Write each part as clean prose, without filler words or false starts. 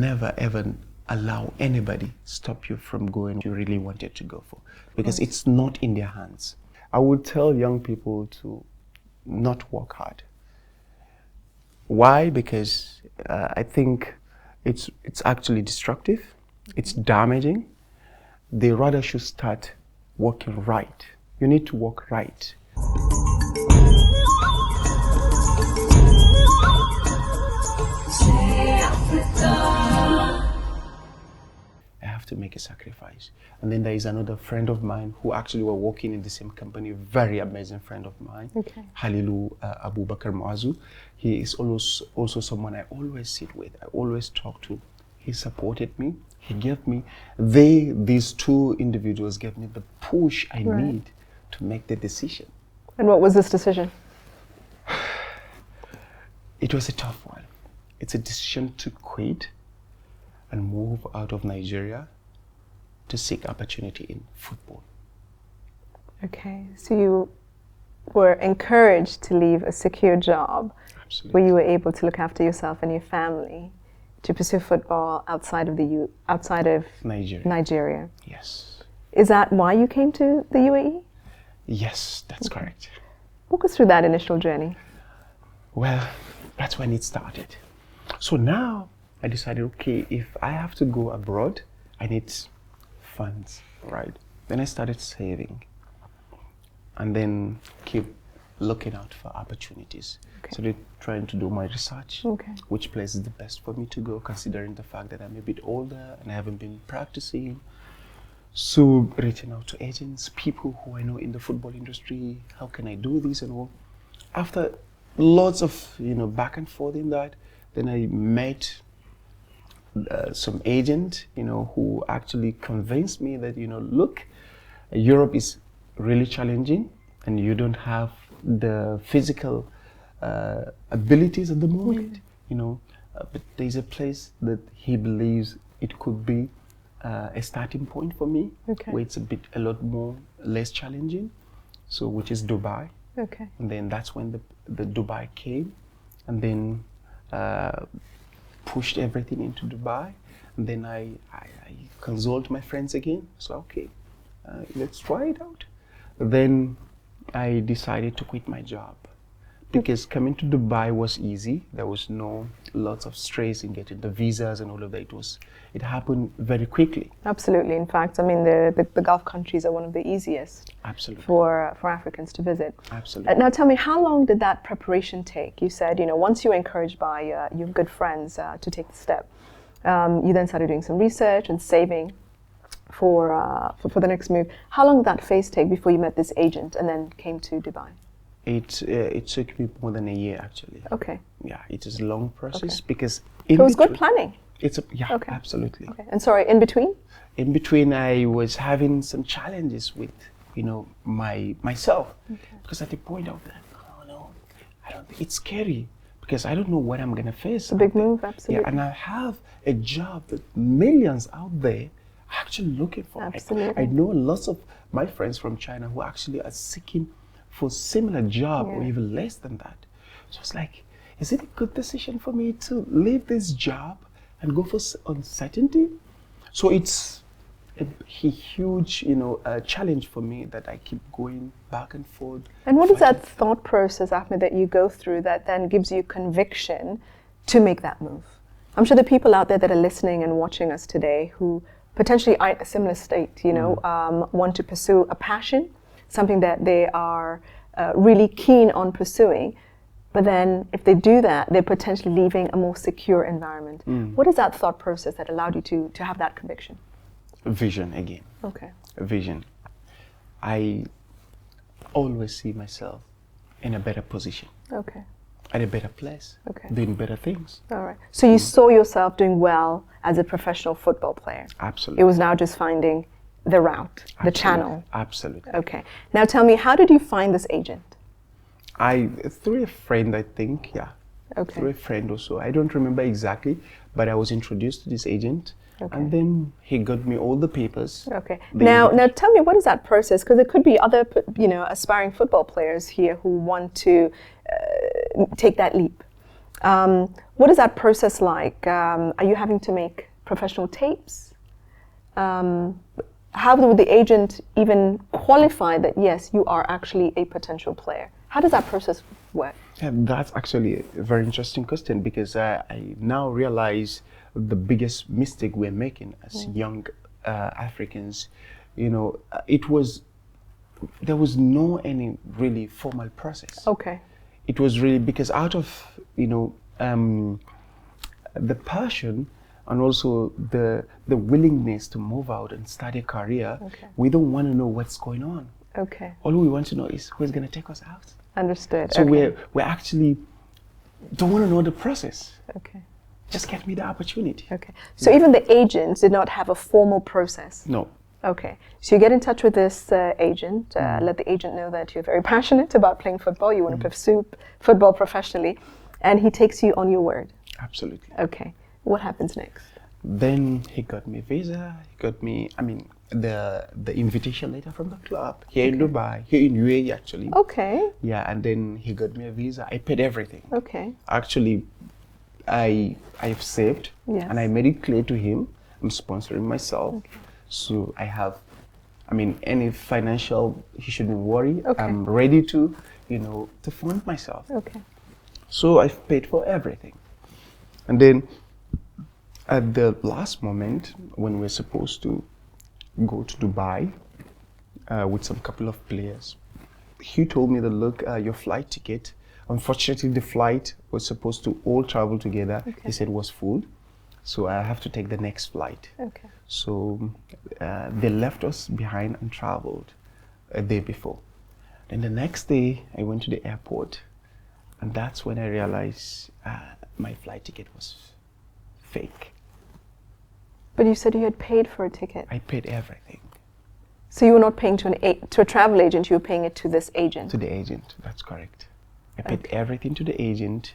never ever allow anybody stop you from going what you really wanted to go for, because it's not in their hands. I would tell young people to not work hard. Why? Because I think it's actually destructive, it's damaging. They rather should start working right. You need to work right. I have to make a sacrifice. And then there is another friend of mine who actually were working in the same company, very amazing friend of mine, Halilu Abubakar Muazu. He is also someone I always sit with, I always talk to. He supported me. He gave me, these two individuals gave me the push I need to make the decision. And what was this decision? It was a tough one. It's a decision to quit and move out of Nigeria to seek opportunity in football. Okay, so you were encouraged to leave a secure job where you were able to look after yourself and your family to pursue football outside of Nigeria. Yes. Is that why you came to the UAE? Yes, that's correct. Walk us through that initial journey. Well, that's when it started. So now I decided, okay, if I have to go abroad, I need funds, right? Then I started saving and then keep looking out for opportunities. So they're trying to do my research, which place is the best for me to go, considering the fact that I'm a bit older and I haven't been practicing. So reaching out to agents, people who I know in the football industry, how can I do this and all. After lots of back and forth in that, then I met some agent, who actually convinced me that, look, Europe is really challenging and you don't have the physical abilities at the moment, but there's a place that he believes it could be a starting point for me, where it's a lot more less challenging, so which is Dubai. And then that's when the Dubai came, and then pushed everything into Dubai, and then I consulted my friends again. So let's try it out. Then I decided to quit my job, because coming to Dubai was easy. There was no lots of stress in getting the visas and all of that. It happened very quickly. Absolutely. In fact, I mean, the Gulf countries are one of the easiest for Africans to visit. Absolutely. Now tell me, how long did that preparation take? You said, once you were encouraged by your good friends to take the step, you then started doing some research and saving for the next move. How long did that phase take before you met this agent and then came to Dubai? It took me more than a year, actually. Yeah, it is a long process because it was good planning. Absolutely. And sorry, in between? In between, I was having some challenges with, myself, because at the point of that, I don't think it's scary, because I don't know what I'm gonna face. It's a big move, absolutely. Yeah, and I have a job that millions out there are actually looking for. Absolutely. I know lots of my friends from China who actually are seeking for similar job or even less than that. So it's like, is it a good decision for me to leave this job and go for uncertainty? So it's a huge, challenge for me that I keep going back and forth. And what is that thought process, Ahmed, that you go through that then gives you conviction to make that move? I'm sure the people out there that are listening and watching us today who potentially are at a similar state, want to pursue a passion, something that they are really keen on pursuing, but then if they do that, they're potentially leaving a more secure environment. What is that thought process that allowed you to have that conviction? Vision again. Vision. I always see myself in a better position. At a better place. Doing better things. All right. So you saw yourself doing well as a professional football player. Absolutely. It was now just finding the route, the channel. Absolutely. Okay. Now tell me, how did you find this agent? Through a friend, I think, through a friend or so. I don't remember exactly, but I was introduced to this agent, and then he got me all the papers. Now tell me, what is that process? Because there could be other, aspiring football players here who want to take that leap. What is that process like? Are you having to make professional tapes? How would the agent even qualify that, yes, you are actually a potential player? How does that process work? Yeah, that's actually a very interesting question, because I now realize the biggest mistake we're making as young Africans. There was no any really formal process. Okay. It was really because out of the passion and also the willingness to move out and start a career, we don't want to know what's going on. Okay. All we want to know is who's going to take us out. Understood. So okay. we actually don't want to know the process. Okay. Just get me the opportunity. Okay. So even the agents did not have a formal process? No. Okay. So you get in touch with this agent, let the agent know that you're very passionate about playing football, you want to pursue football professionally, and he takes you on your word. Absolutely. Okay. What happens next? Then he got me a visa, he got me, the invitation letter from the club here in Dubai, here in UAE actually. Okay. Yeah, and then he got me a visa. I paid everything. Okay. Actually, I've saved, Yes. and I made it clear to him I'm sponsoring myself. Okay. So I have, any financial, he shouldn't worry. Okay. I'm ready to, to fund myself. Okay. So I've paid for everything. And then at the last moment, when we're supposed to go to Dubai with some couple of players, he told me that, look, your flight ticket, unfortunately the flight was supposed to all travel together. Okay. He said was full. So I have to take the next flight. Okay. So they left us behind and traveled a day before. Then the next day I went to the airport, and that's when I realized my flight ticket was fake. But you said you had paid for a ticket. I paid everything. So you were not paying to a travel agent, you were paying it to this agent? To the agent, that's correct. I paid everything to the agent,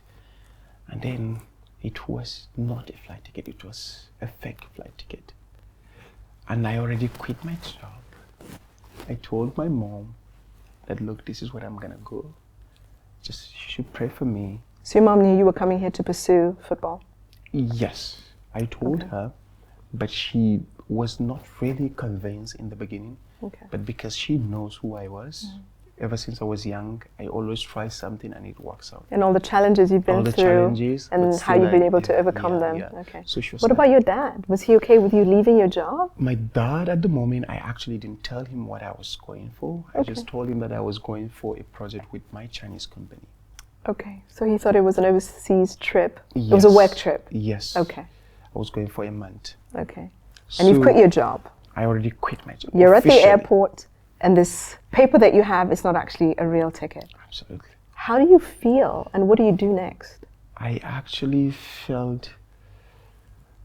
and then it was not a flight ticket, it was a fake flight ticket. And I already quit my job. I told my mom that, look, this is where I'm gonna go. Just, you should pray for me. So your mom knew you were coming here to pursue football? Yes, I told her, but she was not really convinced in the beginning. Okay. But because she knows who I was, ever since I was young, I always try something and it works out. And all the challenges you've been All the through, challenges, and but how still you've been I- able to yeah, overcome yeah, them. yeah. Okay. So she was What like- about your dad? Was he okay with you leaving your job? My dad, at the moment, I actually didn't tell him what I was going for. I Okay. just told him that I was going for a project with my Chinese company. Okay. So he thought it was an overseas trip. It was a work trip. Yes. Okay. I was going for a month. Okay. And you've So quit your job. I already quit my job. You're at the officially. airport, and this paper that you have is not actually a real ticket. Absolutely. How do you feel, and what do you do next? I actually felt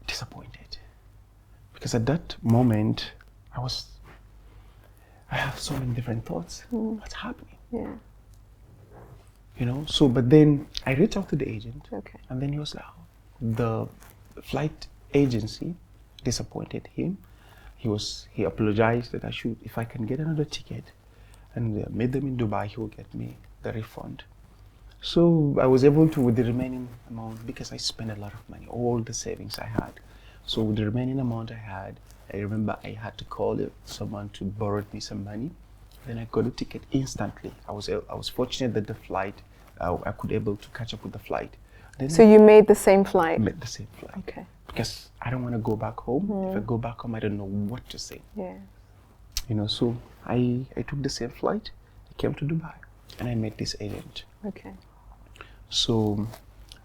disappointed, because at that moment I have so many different thoughts. What's happening? Yeah. So but then I reached out to the agent, Okay. and then he was like, the flight agency disappointed him. He apologized that if I can get another ticket and meet them in Dubai, he will get me the refund. So I was able to, with the remaining amount, because I spent a lot of money, all the savings I had. So with the remaining amount I had, I remember I had to call someone to borrow me some money. Then I got a ticket instantly. I was fortunate that the flight, I could able to catch up with the flight. Then So you made the same flight? I made the same flight. Okay. Because I don't want to go back home. If I go back home, I don't know what to say. Yeah. So I took the same flight. I came to Dubai, and I met this agent. Okay. So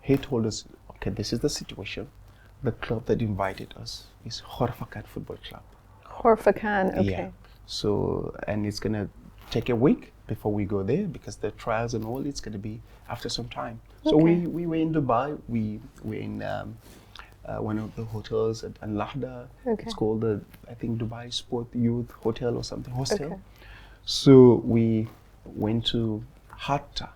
he told us, okay, this is the situation. The club that invited us is Horfakan Football Club. Horfakan, okay. Yeah. So, and it's gonna take a week before we go there, because the trials and all, it's gonna be after some time. So Okay. we were in Dubai. We were in one of the hotels at Al Lahda. Okay. It's called I think Dubai Sport Youth Hotel or something, hostel. Okay. So we went to Hatta.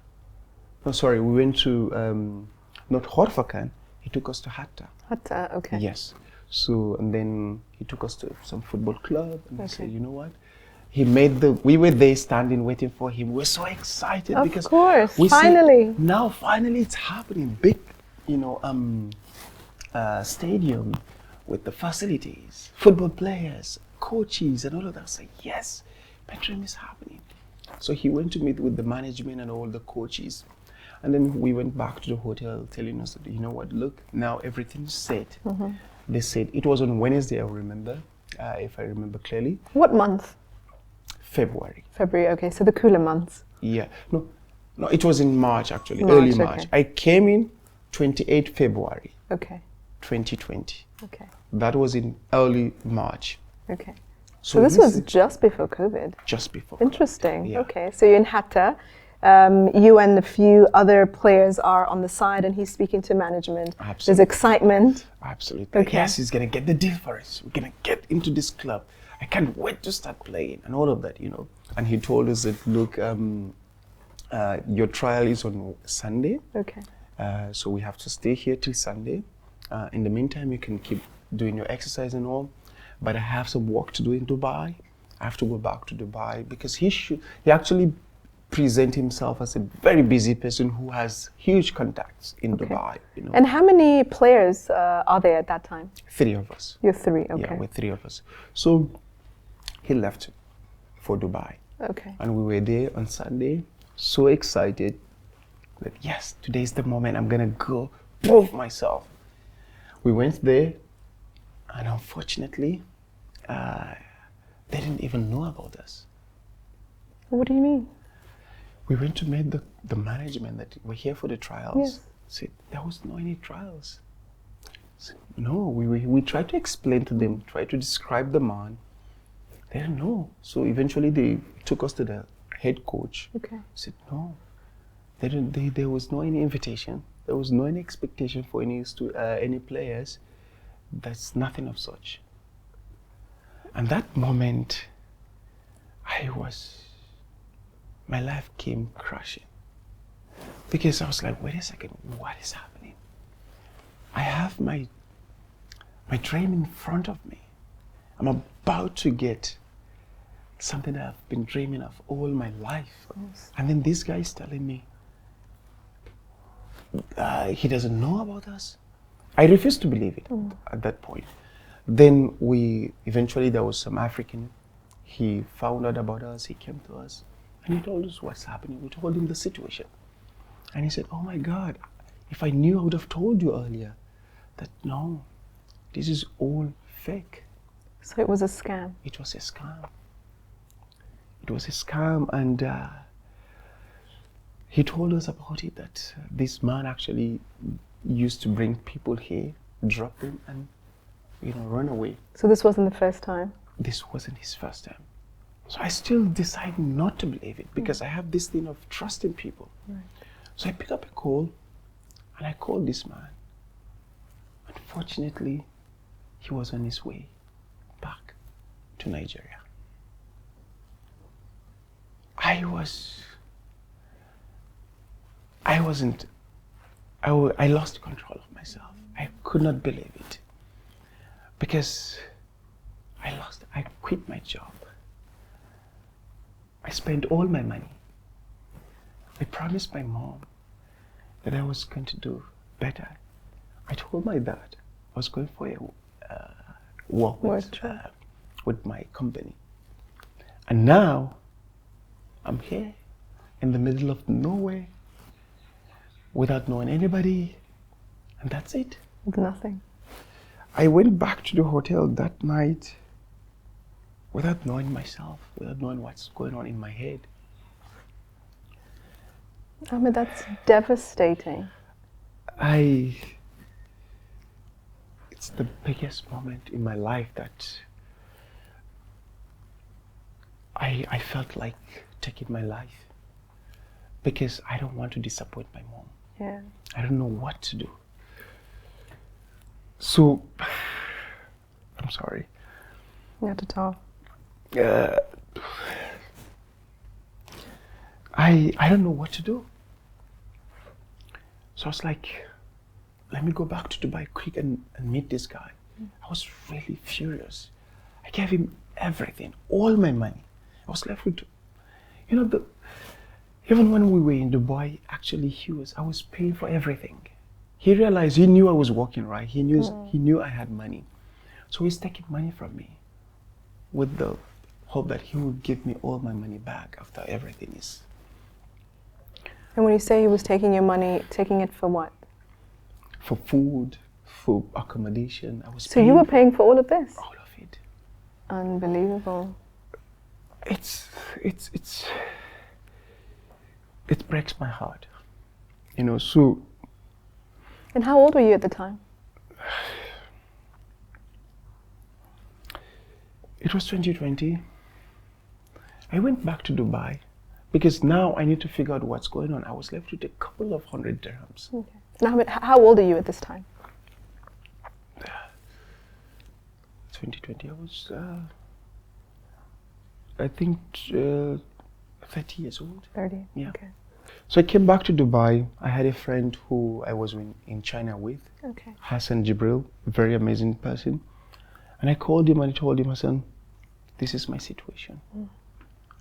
No, sorry, we went to not Horfakan. He took us to Hatta. Hatta, okay. Yes. So, and then he took us to some football club, and he Okay. said, you know what? We were there standing waiting for him. We were so excited Of because course, we see, finally. now finally it's happening. Big stadium with the facilities, football players, coaches, and all of that. I was like, yes, my dream is happening. So he went to meet with the management and all the coaches. And then we went back to the hotel telling us that, you know what, look, now everything's set. They said, it was on Wednesday, I remember, if I remember clearly. What month? February. February, okay, so the cooler months. Yeah, no, it was in March actually, March, early March. okay. I came in 28 February Okay, 2020. okay, That was in early March. okay. So So this was just before COVID. just before. Interesting. Yeah. Okay, so you're in Hatta. You and a few other players are on the side, and he's speaking to management. There's Absolutely. excitement. Absolutely. Okay. Yes, he's gonna get the deal for us. We're gonna get into this club. I can't wait to start playing and all of that, And he told us that, look, your trial is on Sunday. Okay. So we have to stay here till Sunday. In the meantime, you can keep doing your exercise and all. But I have some work to do in Dubai. I have to go back to Dubai because he actually present himself as a very busy person who has huge contacts in Dubai. And how many players are there at that time? 3 of us. You're 3, okay. Yeah, we're 3 of us. So he left for Dubai. Okay. And we were there on Sunday, so excited that yes, today's the moment I'm gonna go prove myself. We went there, and unfortunately, they didn't even know about us. What do you mean? We went to meet the management that we're here for the trials. Yes. Said there was no any trials. Said, no, we tried to explain to them, tried to describe the man. They didn't know. So eventually they took us to the head coach. Okay. Said no, they didn't. There was no any invitation. There was no any expectation for any players. That's nothing of such. And that moment, my life came crashing. Because I was like, wait a second, what is happening? I have my dream in front of me. I'm about to get something that I've been dreaming of all my life. Yes. And then this guy is telling me he doesn't know about us. I refused to believe it at that point. Then there was some African, he found out about us, he came to us, and he told us what's happening. We told him the situation. And he said, oh my God, if I knew, I would have told you earlier that no, this is all fake. So it was a scam. It was a scam. It was a scam, and he told us about it, that this man actually used to bring people here, drop them, and run away. So this wasn't the first time? This wasn't his first time. So I still decided not to believe it because I have this thing of trusting people. Right. So I picked up a call, and I called this man. Unfortunately, he was on his way back to Nigeria. I lost control of myself. I could not believe it because I quit my job. I spent all my money. I promised my mom that I was going to do better. I told my dad I was going for a walk with my company. And now I'm here in the middle of nowhere without knowing anybody, and that's it. With nothing. I went back to the hotel that night without knowing myself, without knowing what's going on in my head. Ahmed, that's devastating. It's the biggest moment in my life that I felt like taking my life because I don't want to disappoint my mom. Yeah. I don't know what to do. So, I'm sorry. Not at all. I don't know what to do. So I was like, let me go back to Dubai quick and meet this guy. I was really furious. I gave him everything, all my money. I was left with, even when we were in Dubai, actually I was paying for everything. he realized, he knew I was working, right? He knew I had money. So he's taking money from me with the hope that he will give me all my money back after everything is. And when you say he was taking your money, taking it for what? For food, for accommodation. I was So you were paying for all of this? all of it. Unbelievable. It breaks my heart. You know, so. And how old were you at the time? It was 2020. I went back to Dubai because now I need to figure out what's going on. I was left with a couple of 100 dirhams. Okay. Now, how old are you at this time? 2020, I was, I think, 30 years old. 30? Yeah. Okay. So I came back to Dubai. I had a friend who I was in China with, Okay. Hassan Jibril, a very amazing person. And I called him and I told him, Hassan, this is my situation.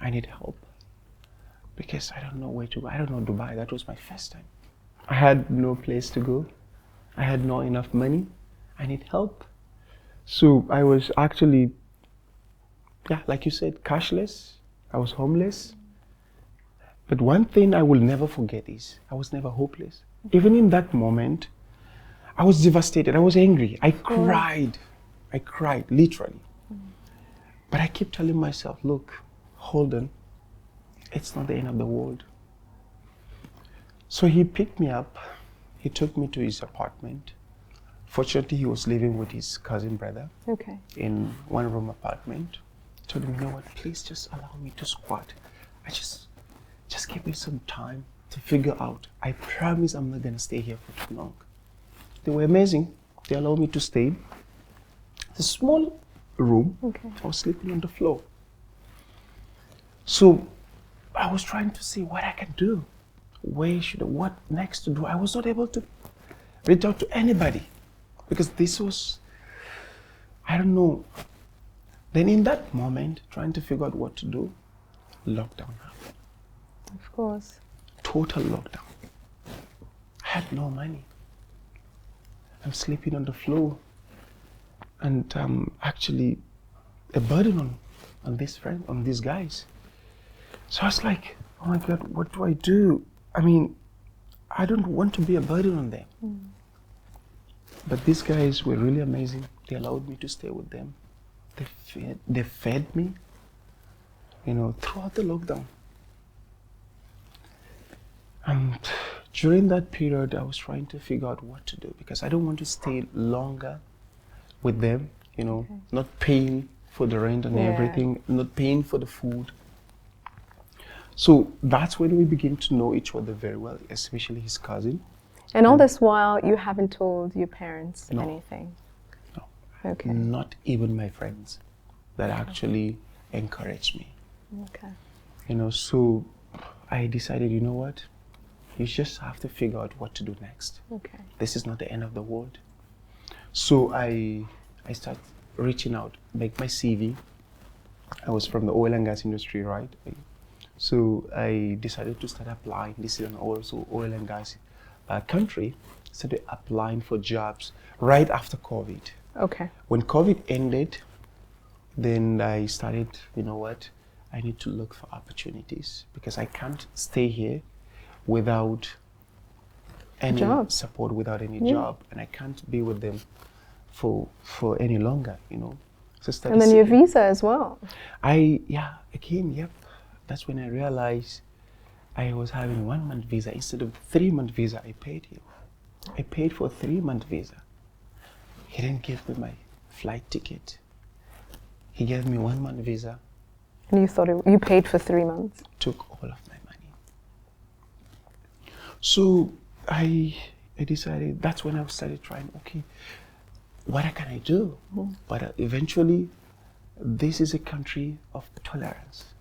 I need help because I don't know where to go. I don't know Dubai. That was my first time. I had no place to go. I had not enough money. I need help. So I was actually, yeah, like you said, cashless. I was homeless. But one thing I will never forget is I was never hopeless. Even in that moment, I was devastated. I was angry. I cried. I cried, literally. But I keep telling myself, look, hold on. It's not the end of the world. So he picked me up. He took me to his apartment. Fortunately, he was living with his cousin brother in one-room apartment. I told him, you know what, please just allow me to squat. Just give me some time to figure out. I promise I'm not gonna stay here for too long. They were amazing. They allowed me to stay. It's a small room. I was sleeping on the floor. So I was trying to see what I can do. What next to do? I was not able to reach out to anybody because this was, I don't know. Then in that moment, trying to figure out what to do, lockdown happened. Of course. Total lockdown. I had no money. I'm sleeping on the floor. And actually a burden on these guys. So I was like, oh my God, what do I do? I mean, I don't want to be a burden on them. But these guys were really amazing. They allowed me to stay with them. They fed me, you know, throughout the lockdown. And during that period, I was trying to figure out what to do because I don't want to stay longer with them, you know, not paying for the rent and everything, not paying for the food. So that's when we begin to know each other very well, especially his cousin. And all this while, you haven't told your parents No. anything? No. Okay. Not even my friends that actually encouraged me. Okay. You know, so I decided, you know what? You just have to figure out what to do next. Okay. This is not the end of the world. So I started reaching out, make my CV. I was from the oil and gas industry, right? So I decided to start applying. This is an also oil and gas country. Started applying for jobs right after COVID. Okay. When COVID ended, then I started, you know what? I need to look for opportunities because I can't stay here without any support, without any job, and I can't be with them for any longer, you know. So and then your visa as well. Yep. That's when I realized I was having 1 month visa instead of 3 month visa I paid him. I paid for a 3 month visa. He didn't give me my flight ticket. He gave me 1 month visa. And you thought you paid for 3 months? Took all of my money. So I decided, that's when I started trying, okay, what can I do? But eventually, this is a country of tolerance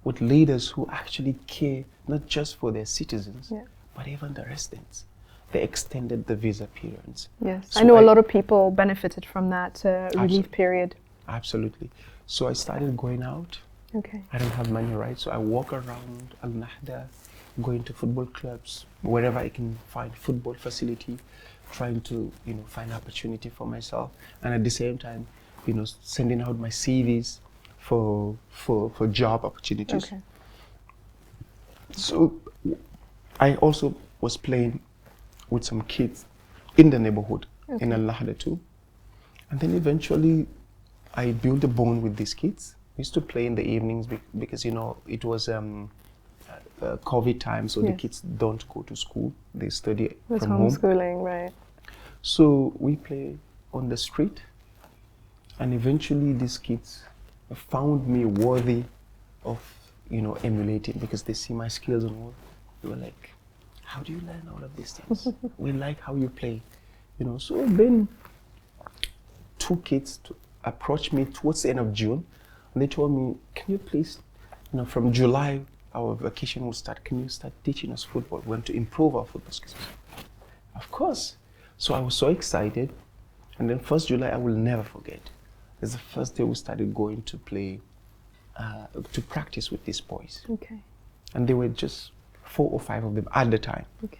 with leaders who actually care not just for their citizens, but even the residents. They extended the visa periods. Yes, so I know a lot of people benefited from that relief period. Absolutely. So I started going out. Okay. I don't have money, right? So I walk around Al Nahda, going to football clubs, wherever I can find football facility, trying to, find opportunity for myself, and at the same time, sending out my CVs for job opportunities. Okay. So I also was playing with some kids in the neighborhood in Al-Lahda too. And then eventually I built a bond with these kids. We used to play in the evenings because it was COVID time, so the kids don't go to school. They study from home. Homeschooling, right. So we play on the street, and eventually these kids found me worthy of emulating, because they see my skills and all. They were like, how do you learn all of these things? We like how you play. So then 2 kids approached me towards the end of June, and they told me, can you please, from July our vacation will start, can you start teaching us football? We want to improve our football skills. Of course. So I was so excited, and then 1st July I will never forget. It's the first day we started going to play, to practice with these boys. Okay. And they were just 4 or 5 of them at the time. Okay.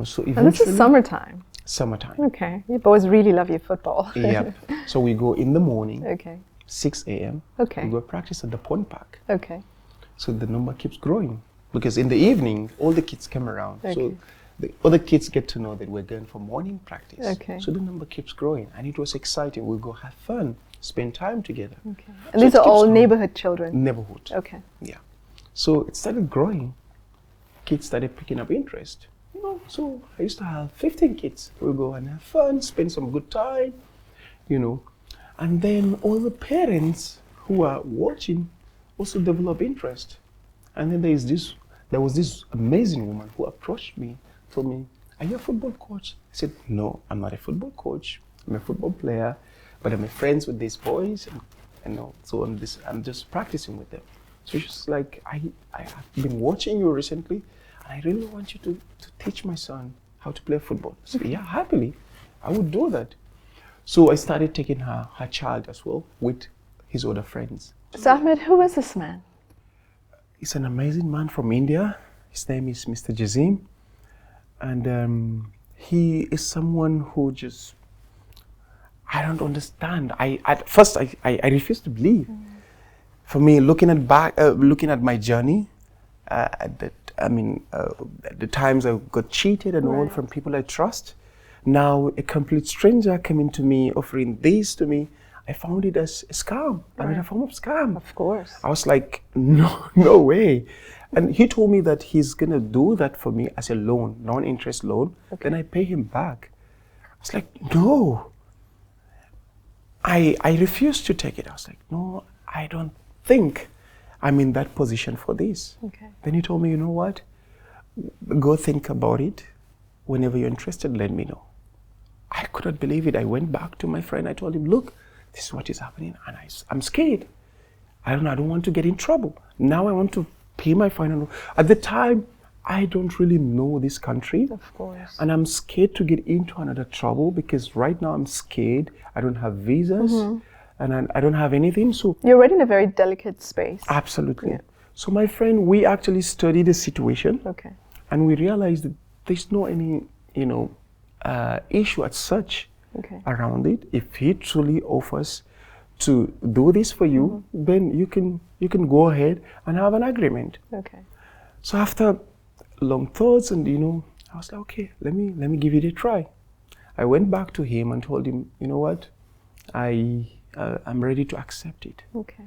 So eventually. And this is summertime. Summertime. Okay. You boys really love your football. Yep. So we go in the morning. Okay. 6 a.m. Okay. We go practice at the pond park. Okay. So the number keeps growing, because in the evening all the kids come around. Okay. So the other kids get to know that we're going for morning practice. Okay. So the number keeps growing, and it was exciting. We go have fun, spend time together. Okay. And these it are keeps all growing. neighborhood children. Neighborhood. Okay. Yeah. So it started growing. Kids started picking up interest. So I used to have 15 kids. We'll go and have fun, spend some good time, And then all the parents who are watching also develop interest. And then there was this amazing woman who approached me, told me, are you a football coach? I said, no, I'm not a football coach. I'm a football player, but I'm friends with these boys, so I'm just practicing with them. So she's like, I have been watching you recently, and I really want you to teach my son how to play football. I said, yeah, happily, I would do that. So I started taking her child as well with his other friends. So Ahmed, who is this man? He's an amazing man from India. His name is Mr. Geidam, and he is someone who just, I don't understand. At first I refused to believe. For me, looking at my journey, the times I got cheated and all from people I trust. Now a complete stranger coming to me, offering this to me, I found it as a scam. I mean, a form of scam. Of course. I was like, no way. And he told me that he's gonna do that for me as a loan, non-interest loan. Then I pay him back. I was like, no. I refused to take it. I was like, no, I don't think I'm in that position for this. Okay. Then he told me, you know what? Go think about it. Whenever you're interested, let me know. I couldn't believe it. I went back to my friend. I told him, look, this is what is happening, and I'm scared. I don't want to get in trouble. Now I want to pay my fine. At the time, I don't really know this country. Of course. And I'm scared to get into another trouble, because right now I'm scared. I don't have visas, and I don't have anything. So you're already in a very delicate space. Absolutely. Yeah. So my friend, we actually studied the situation. Okay. And we realized that there's no any, issue as such around it. If he truly offers to do this for you, then you can go ahead and have an agreement. Okay. So after long thoughts, and I was like, okay, let me give it a try. I went back to him and told him, you know what, I'm ready to accept it. Okay.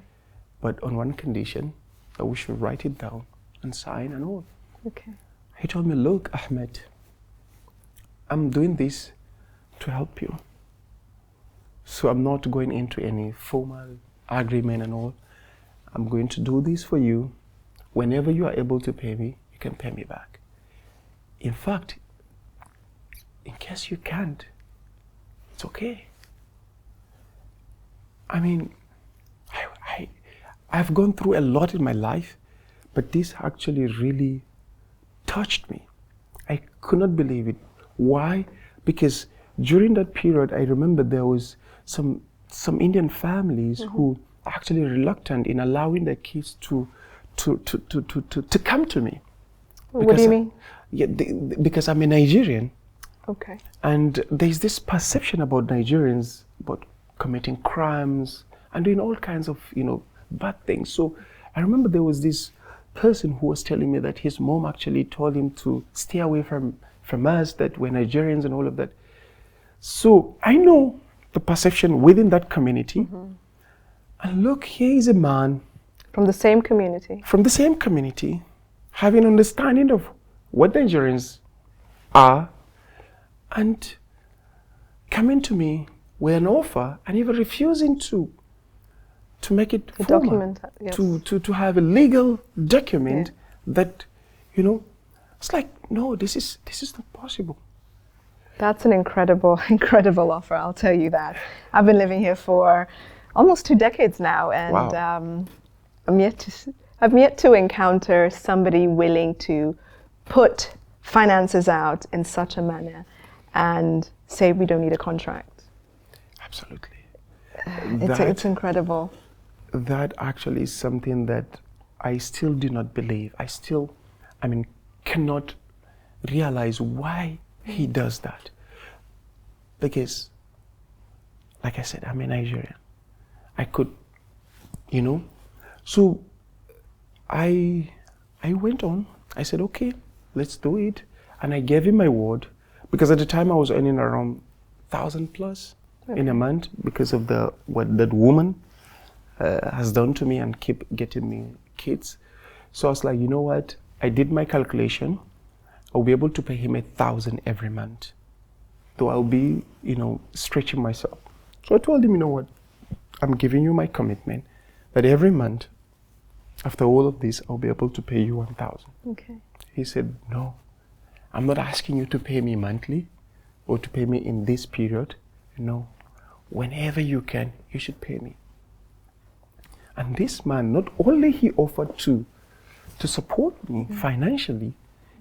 But on one condition, that we should write it down and sign and all. Okay. He told me, look, Ahmed, I'm doing this to help you. So I'm not going into any formal agreement and all. I'm going to do this for you. Whenever you are able to pay me, you can pay me back. In fact, in case you can't, it's okay. I mean, I've gone through a lot in my life, but this actually really touched me. I could not believe it. Why? Because during that period, I remember there was some Indian families who are actually reluctant in allowing their kids to come to me. What do you mean? Yeah, because I'm a Nigerian. Okay. And there's this perception about Nigerians about committing crimes and doing all kinds of, bad things. So I remember there was this person who was telling me that his mom actually told him to stay away from us, that we're Nigerians and all of that. So I know the perception within that community. And look, here is a man From the same community. from the same community, having understanding of what Nigerians are, and coming to me with an offer and even refusing to make it The formal, document, yes. to have a legal document that, it's like, no, this is not possible. That's an incredible, incredible offer, I'll tell you that. I've been living here for almost 2 decades now, and Wow. I've yet to encounter somebody willing to put finances out in such a manner and say we don't need a contract. Absolutely. It's incredible. That actually is something that I still do not believe. Cannot realize why he does that. Because, like I said, I'm a Nigerian. I could, So I went on. I said, okay, let's do it. And I gave him my word, because at the time I was earning around 1,000 plus in a month because of what that woman has done to me and keep getting me kids. So I was like, you know what? I did my calculation. I'll be able to pay him 1,000 every month, though I'll be, stretching myself. So I told him, you know what? I'm giving you my commitment that every month, after all of this, I'll be able to pay you 1,000. Okay. He said, no, I'm not asking you to pay me monthly or to pay me in this period. No, whenever you can, you should pay me. And this man, not only he offered to support me financially,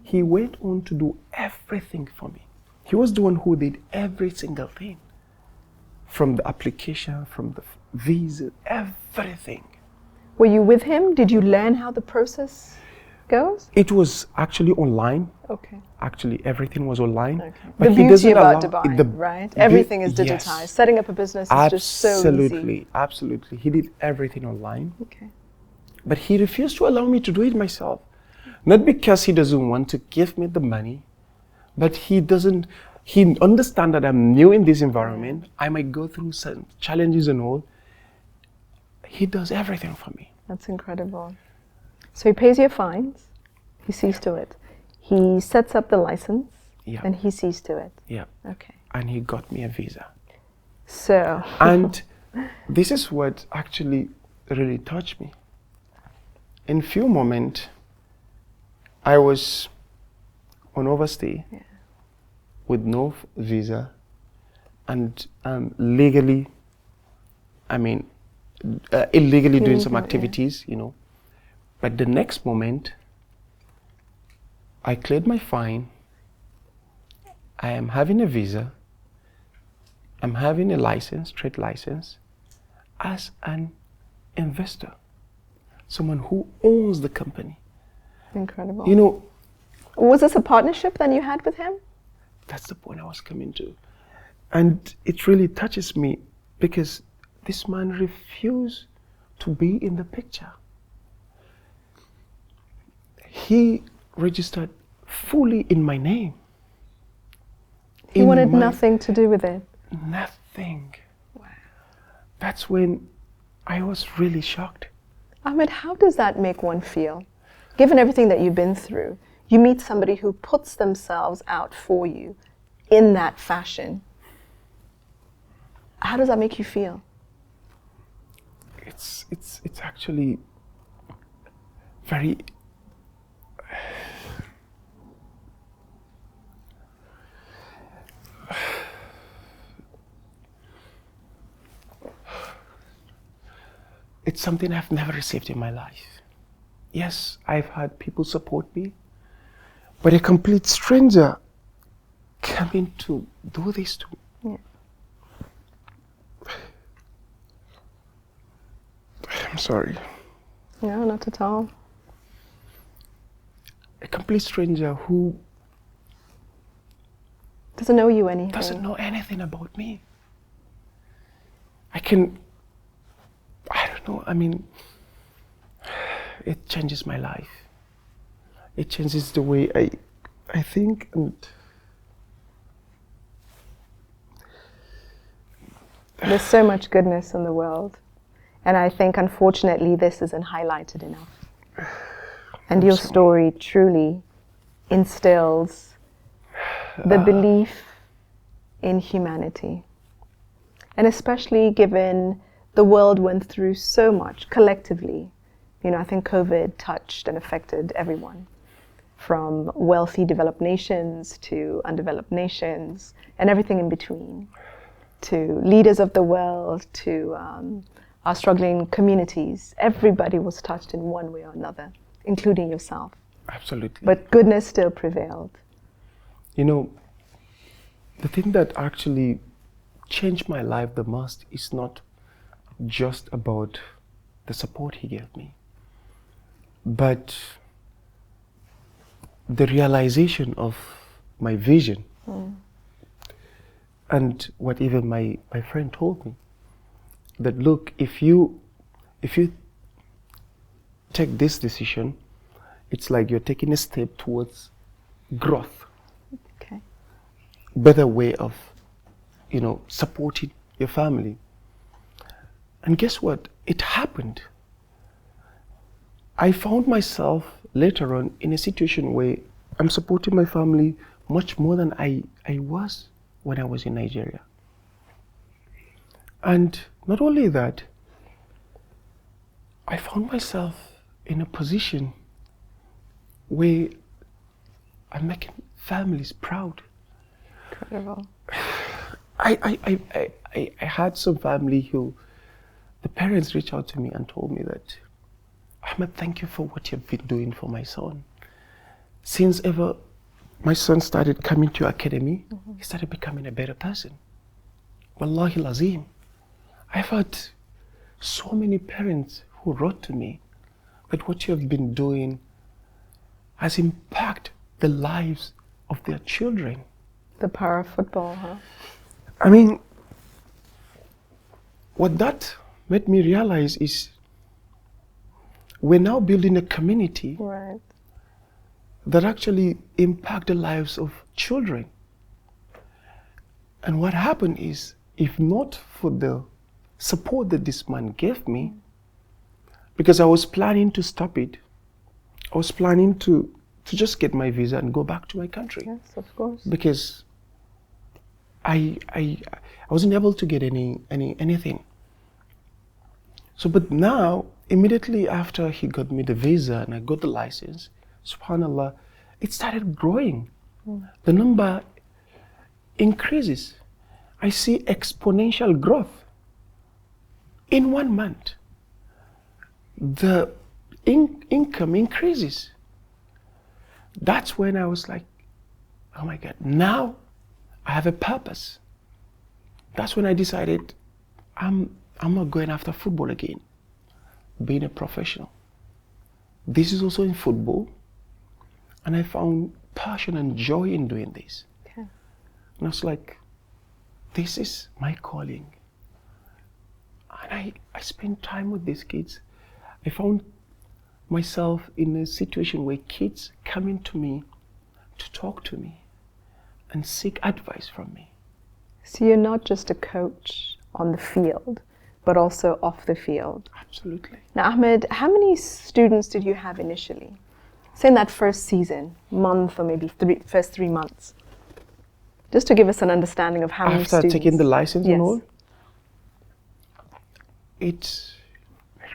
he went on to do everything for me. He was the one who did every single thing. From the application, from the visa, everything. Were you with him? Did you learn how the process goes? It was actually online. Okay. Actually, everything was online. Okay. But The he beauty doesn't about allow Dubai, right? Everything is digitized. Yes. Setting up a business is just so easy. Absolutely, absolutely. He did everything online. Okay. But he refused to allow me to do it myself. Not because he doesn't want to give me the money, but he understands that I'm new in this environment. I might go through some challenges and all. He does everything for me. That's incredible. So he pays your fines, he sees to it. He sets up the license, Yeah. and he sees to it. Yeah. Okay. And he got me a visa. So. And this is what actually really touched me. In few moments, I was on overstay with no visa and illegally doing some activities, But the next moment, I cleared my fine. I am having a visa. I'm having a license, trade license, as an investor, someone who owns the company. Incredible. Was this a partnership that you had with him? That's the point I was coming to. And it really touches me because this man refused to be in the picture. He registered fully in my name. He wanted nothing to do with it. Nothing. Wow. That's when I was really shocked. Ahmed, how does that make one feel? Given everything that you've been through, you meet somebody who puts themselves out for you in that fashion. How does that make you feel? It's actually very it's something I've never received in my life. Yes, I've had people support me, but a complete stranger coming to do this to me. Yeah. I'm sorry. No, not at all. A complete stranger who Doesn't know you anything. Doesn't know anything about me. I don't know, I mean, it changes my life. It changes the way I think, and there's so much goodness in the world. And I think, unfortunately, this isn't highlighted enough. And your story truly instills the belief in humanity. And especially given the world went through so much collectively. You know, I think COVID touched and affected everyone, from wealthy developed nations to undeveloped nations and everything in between, to leaders of the world, to our struggling communities. Everybody was touched in one way or another, including yourself. absolutely. But goodness still prevailed. You know, the thing that actually changed my life the most is not just about the support he gave me, but the realization of my vision. And what even my friend told me, that look, if you take this decision, it's like you're taking a step towards growth. Okay. Better way of, you know, supporting your family. And guess what? It happened. I found myself later on in a situation where I'm supporting my family much more than I was when I was in Nigeria. And not only that, I found myself in a position where I'm making families proud. Incredible. I had some family who, the parents reached out to me and told me that, Ahmed, thank you for what you've been doing for my son. Since ever my son started coming to academy, he started becoming a better person. Wallahi lazim. I've had so many parents who wrote to me that what you have been doing has impacted the lives of their children. The power of football, huh? I mean, what that made me realize is we're now building a community Right. that actually impact the lives of children. And what happened is, if not for the support that this man gave me, because I was planning to stop it, I was planning to just get my visa and go back to my country. Yes, of course. Because I wasn't able to get anything. So, but now, immediately after he got me the visa and I got the license, subhanallah, it started growing. The number increases. I see exponential growth. In 1 month, the income increases. That's when I was like, oh my God, now I have a purpose. That's when I decided I'm not going after football again, being a professional. This is also in football, and I found passion and joy in doing this. Okay. And I was like, this is my calling. And I spent time with these kids. I found myself in a situation where kids coming to me to talk to me and seek advice from me. So you're not just a coach on the field, but also off the field. Absolutely. Now, Ahmed, how many students did you have initially? Say in that first season, month, or maybe first 3 months. Just to give us an understanding of how many After students. taking the license Yes. and all, it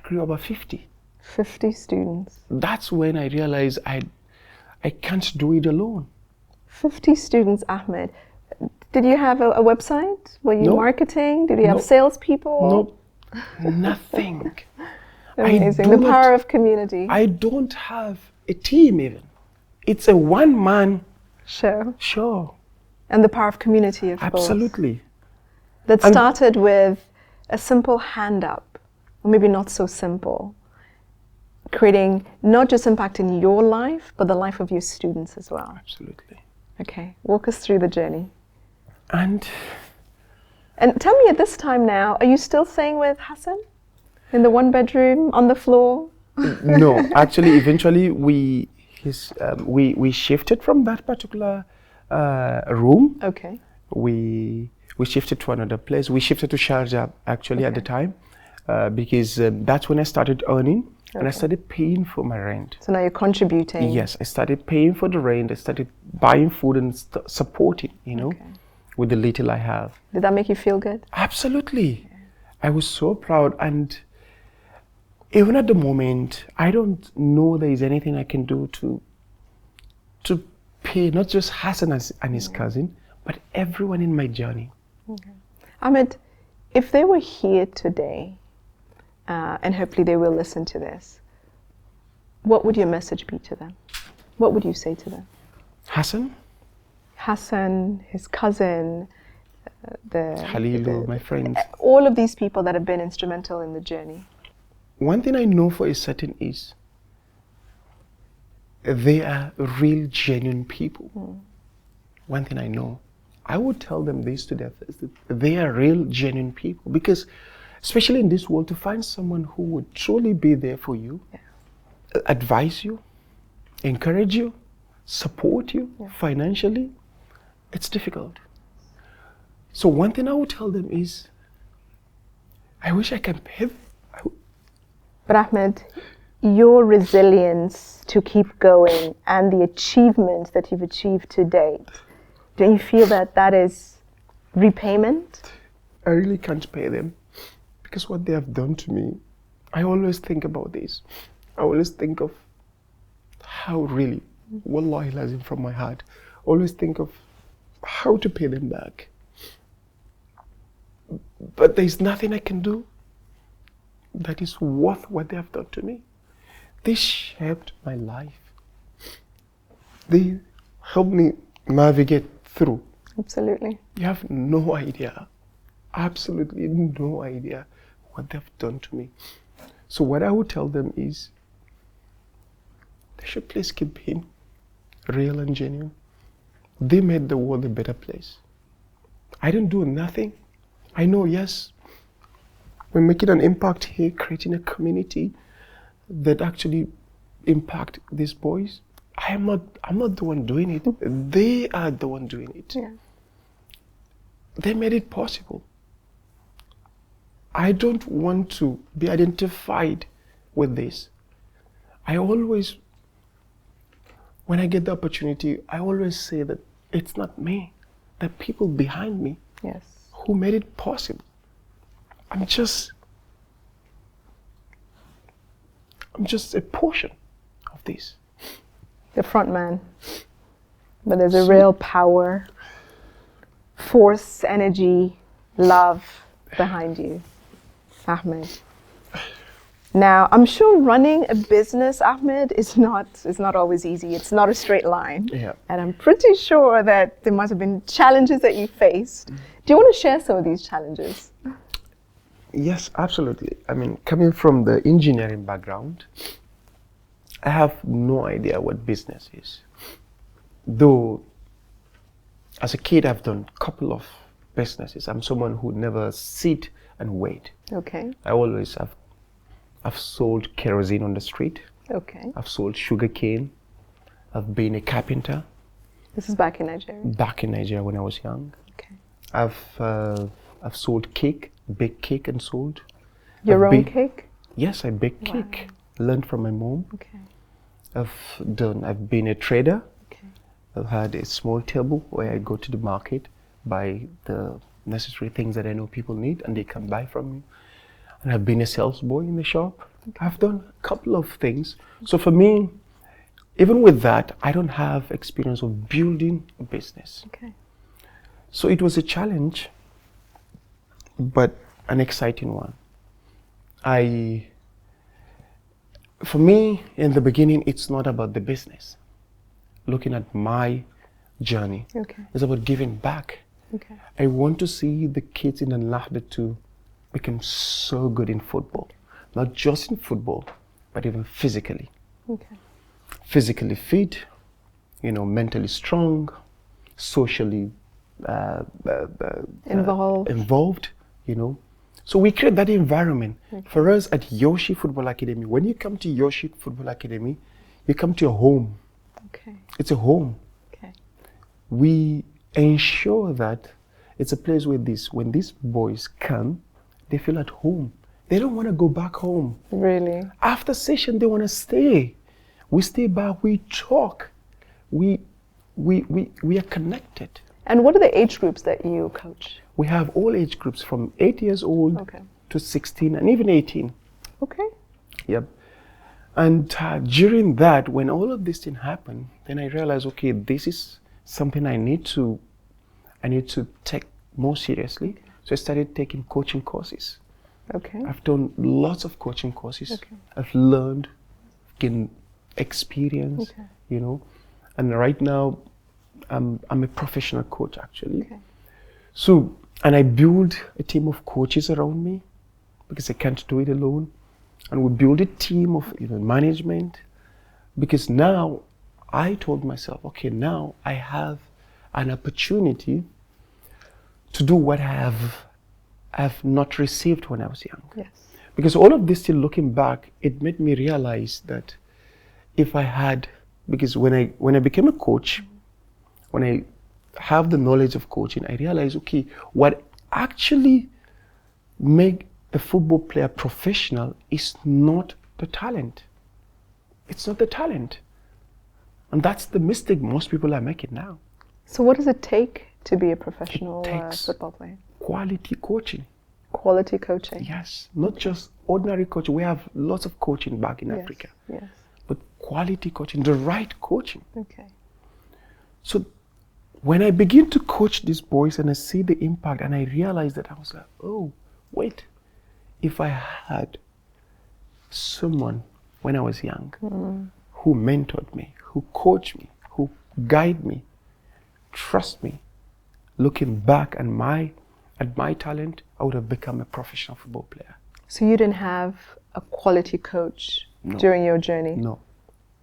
grew over 50. 50 students. That's when I realized I can't do it alone. 50 students, Ahmed. Did you have a website? Were you No. marketing? Did you have No. salespeople? Nope, nothing. Amazing. do The not- power of community. I don't have a team even. It's a one-man Show. show. And the power of community, of course. Absolutely. That And- started with a simple hand up, or maybe not so simple, creating not just impact in your life, but the life of your students as well. Absolutely. Okay, walk us through the journey. And And tell me, at this time now, are you still staying with Hassan in the one bedroom on the floor? no, actually, eventually we shifted from that particular room. Okay. We shifted to another place. We shifted to Sharjah actually at the time because that's when I started earning and I started paying for my rent. So now you're contributing. Yes, I started paying for the rent. I started buying food and supporting, with the little I have. Did that make you feel good? Absolutely. I was so proud, and even at the moment, I don't know there is anything I can do to pay not just Hassan and his cousin, but everyone in my journey. Okay. Ahmed, if they were here today, and hopefully they will listen to this, what would your message be to them? What would you say to them? Hassan, his cousin, Halilu, my friends. All of these people that have been instrumental in the journey. One thing I know for a certain is they are real, genuine people. One thing I know. I would tell them this to their face, that they are real, genuine people. Because, especially in this world, to find someone who would truly be there for you, advise you, encourage you, support you financially, it's difficult. So one thing I would tell them is, I wish I can pay them. But Ahmed, your resilience to keep going and the achievements that you've achieved to date, don't you feel that that is repayment? I really can't pay them because what they have done to me, I always think about this. I always think of how really, wallahi lazim from my heart, always think of how to pay them back. But there's nothing I can do that is worth what they have done to me. They shaped my life. They helped me navigate through. Absolutely. You have no idea, absolutely no idea what they've done to me. So what I would tell them is, they should please keep being real and genuine. They made the world a better place. I didn't do nothing. I know, yes, we're making an impact here, creating a community that actually impact these boys. I'm not the one doing it. They are the one doing it. Yeah. They made it possible. I don't want to be identified with this. I always, when I get the opportunity, I always say that it's not me, the people behind me who made it possible. I'm just a portion of this. The front man. But there's a real power, force, energy, love behind you, Ahmed. Now, I'm sure running a business, Ahmed, is not always easy. It's not a straight line. Yeah. And I'm pretty sure that there must have been challenges that you faced. Do you want to share some of these challenges? Yes, absolutely. I mean, coming from the engineering background, I have no idea what business is. Though, as a kid, I've done a couple of businesses. I'm someone who never sit and wait. Okay. I've sold kerosene on the street. Okay. I've sold sugar cane. I've been a carpenter. This is back in Nigeria? Back in Nigeria when I was young. Okay. I've sold cake, baked cake and sold. Your own cake? Yes, I bake cake. Learned from my mom. Okay. I've been a trader. Okay. I've had a small table where I go to the market, buy the necessary things that I know people need, and they can buy from me. And I've been a sales boy in the shop. Okay. I've done a couple of things. So for me, even with that, I don't have experience of building a business. Okay. So it was a challenge, but an exciting one. For me, in the beginning, it's not about the business. Looking at my journey, it's about giving back. Okay. I want to see the kids in Al-Nahda to become so good in football. Not just in football, but even physically. Okay. Physically fit, mentally strong, socially Involved. you know. So we create that environment. For us at Yoshi Football Academy, when you come to Yoshi Football Academy, you come to your home. Okay. It's a home. Okay. We ensure that it's a place where when these boys come, they feel at home. They don't want to go back home. Really? After session, they want to stay. We stay back, we talk. We are connected. And what are the age groups that you coach? We have all age groups from 8 years old to 16 and even 18. Okay. Yep. And during that, when all of this thing happened, then I realized, okay, this is something I need to take more seriously. So I started taking coaching courses. Okay. I've done lots of coaching courses. Okay. I've learned, gained experience, you know. And right now, I'm a professional coach, actually. Okay. So, and I build a team of coaches around me because I can't do it alone. And we build a team of management because now I told myself, okay, now I have an opportunity to do what I have not received when I was young. Yes. Because all of this, still looking back, it made me realize that if I had, because when I became a coach, when I have the knowledge of coaching, I realized, okay, what actually make the football player professional is not the talent. It's not the talent. And that's the mistake most people are making now. So what does it take to be a professional It takes football player? quality coaching. Quality coaching. Yes, not just ordinary coaching. We have lots of coaching back in Africa. Yes. But quality coaching, the right coaching. Okay. So when I begin to coach these boys and I see the impact and I realized that, I was like, oh, wait, if I had someone when I was young who mentored me, who coached me, who guided me, trust me, looking back at my talent, I would have become a professional football player. So you didn't have a quality coach during your journey? No.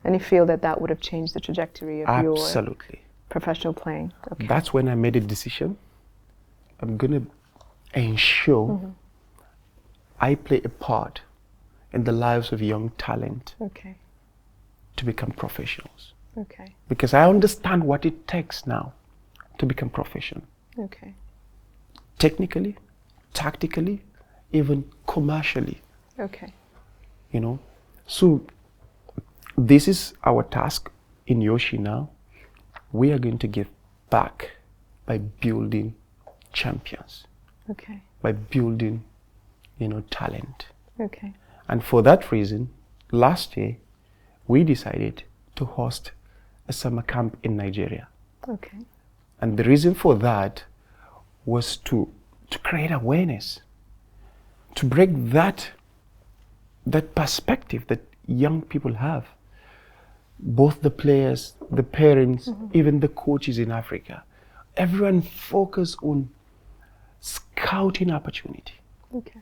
And you feel that would have changed the trajectory of your Absolutely. professional playing? Okay. That's when I made a decision. I'm going to ensure I play a part in the lives of young talent to become professionals. Okay. Because I understand what it takes now to become professional. Okay. Technically, tactically, even commercially. Okay. You know, so this is our task in Yoshi now. We are going to give back by building champions. Okay. By building, talent. Okay. And for that reason, last year, we decided to host a summer camp in Nigeria. Okay. And the reason for that was to create awareness, to break that perspective that young people have. Both the players, the parents, even the coaches in Africa. Everyone focus on scouting opportunity. Okay.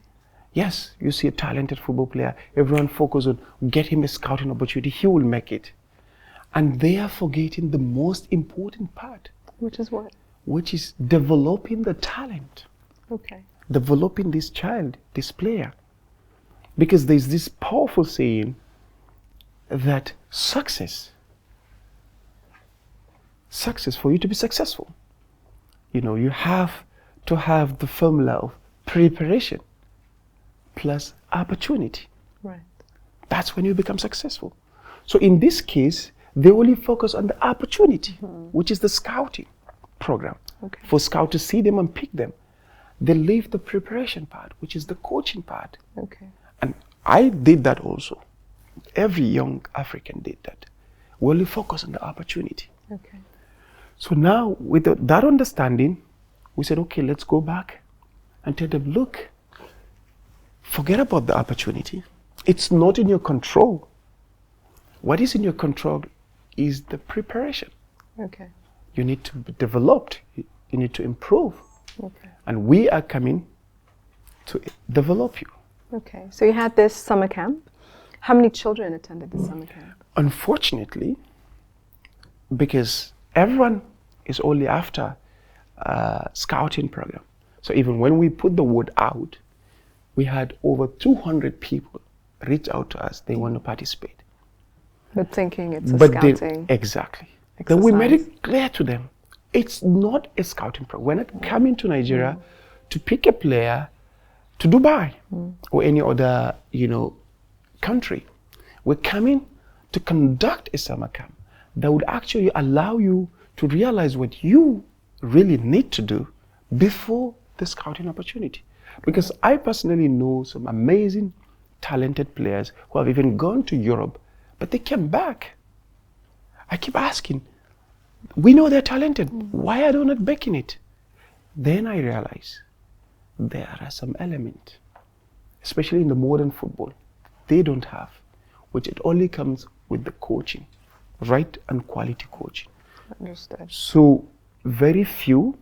Yes, you see a talented football player, everyone focus on get him a scouting opportunity, he will make it. And they are forgetting the most important part. Which is what? Which is developing the talent. Okay. Developing this child, this player. Because there's this powerful saying that success, for you to be successful, you have to have the formula of preparation plus opportunity. Right. That's when you become successful. So in this case, they only focus on the opportunity, which is the scouting program. Okay. For scouts to see them and pick them. They leave the preparation part, which is the coaching part. Okay. And I did that also. Every young African did that. We only focus on the opportunity. Okay. So now, with that understanding, we said, okay, let's go back and tell them, look, forget about the opportunity. It's not in your control. What is in your control is the preparation. Okay. You need to be developed. You need to improve. Okay. And we are coming to develop you. Okay. So you had this summer camp. How many children attended the summer camp? Unfortunately, because everyone is only after scouting program. So even when we put the word out, we had over 200 people reach out to us. They want to participate. But thinking it's a But scouting. Exactly. Then we made exercise. it clear to them, it's not a scouting program. We're not coming to Nigeria to pick a player to Dubai or any other, country. We're coming to conduct a summer camp that would actually allow you to realize what you really need to do before the scouting opportunity. Because I personally know some amazing, talented players who have even gone to Europe, but they came back. I keep asking, we know they're talented. Why are they not making it? Then I realize there are some elements, especially in the modern football, they don't have, which it only comes with the coaching, right and quality coaching. Understood. So very few